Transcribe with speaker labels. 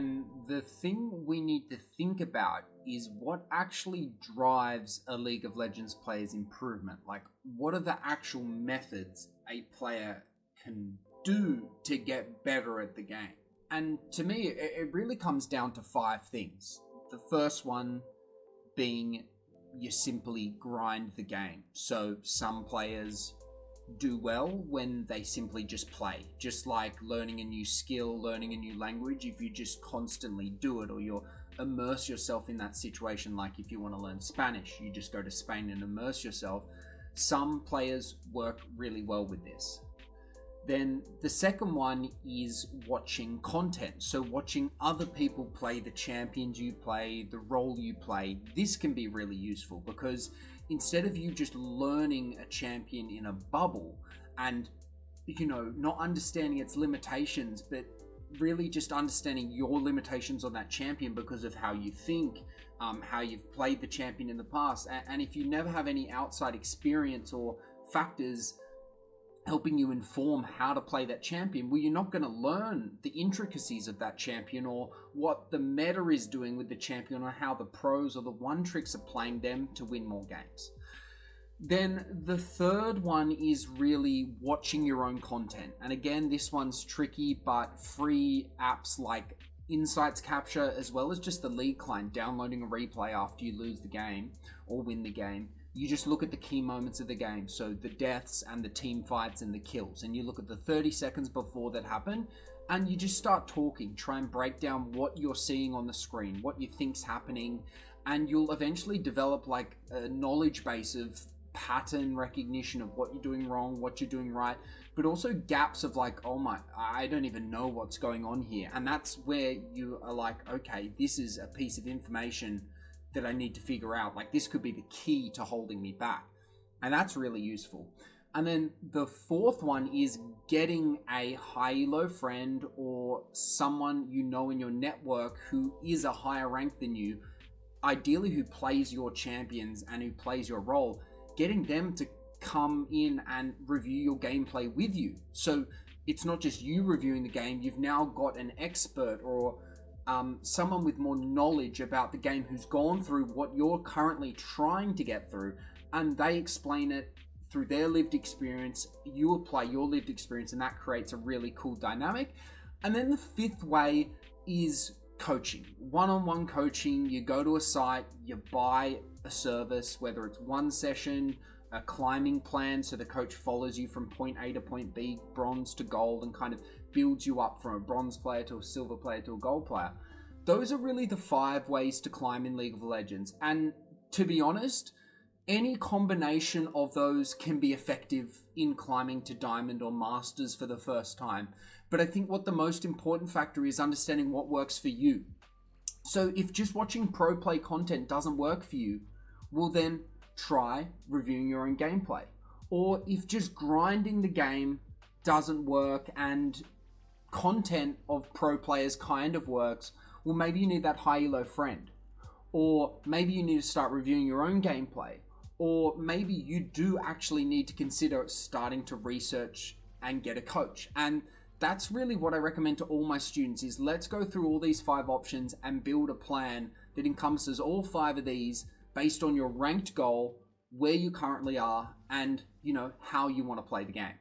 Speaker 1: And the thing we need to think about is what actually drives a League of Legends player's improvement. Like, what are the actual methods a player can do to get better at the game? And to me, it really comes down to 5 things. The first one being you simply grind the game. So some players do well when they simply just play, just like learning a new skill, learning a new language. If you just constantly do it, or you immerse yourself in that situation, like if you want to learn Spanish, you just go to Spain and immerse yourself. Some players work really well with this. Then the second one is watching content. So watching other people play the champions you play, the role you play. This can be really useful because instead of you just learning a champion in a bubble and, not understanding its limitations, but really just understanding your limitations on that champion because of how you think, how you've played the champion in the past. And if you never have any outside experience or factors helping you inform how to play that champion, well, you're not going to learn the intricacies of that champion or what the meta is doing with the champion or how the pros or the one tricks are playing them to win more games. Then the third one is really watching your own content. And again, this one's tricky, but free apps like Insights Capture, as well as just the League client, downloading a replay after you lose the game or win the game. You just look at the key moments of the game, so the deaths and the team fights and the kills, and you look at the 30 seconds before that happen, and you just start talking, try and break down what you're seeing on the screen, what you think's happening, and you'll eventually develop like a knowledge base of pattern recognition of what you're doing wrong, what you're doing right, but also gaps of like, oh my, I don't even know what's going on here. And that's where you are like, okay, this is a piece of information that I need to figure out. Like, this could be the key to holding me back. And that's really useful. And then the fourth one is getting a high elo friend or someone you know in your network who is a higher rank than you, ideally who plays your champions and who plays your role, getting them to come in and review your gameplay with you. So it's not just you reviewing the game, you've now got an expert or someone with more knowledge about the game who's gone through what you're currently trying to get through, and they explain it through their lived experience. You apply your lived experience, and that creates a really cool dynamic. And then the fifth way is coaching, one-on-one coaching. You go to a site, you buy a service, whether it's one session, a climbing plan, so the coach follows you from point A to point B, bronze to gold, and kind of builds you up from a bronze player to a silver player to a gold player. Those are really the 5 ways to climb in League of Legends. And to be honest, any combination of those can be effective in climbing to Diamond or Masters for the first time. But I think what the most important factor is understanding what works for you. So if just watching pro play content doesn't work for you, well then try reviewing your own gameplay. Or if just grinding the game doesn't work and content of pro players kind of works, well, maybe you need that high elo friend. Or maybe you need to start reviewing your own gameplay. Or maybe you do actually need to consider starting to research and get a coach. And that's really what I recommend to all my students is let's go through all these 5 options and build a plan that encompasses all 5 of these based on your ranked goal, where you currently are, and how you want to play the game.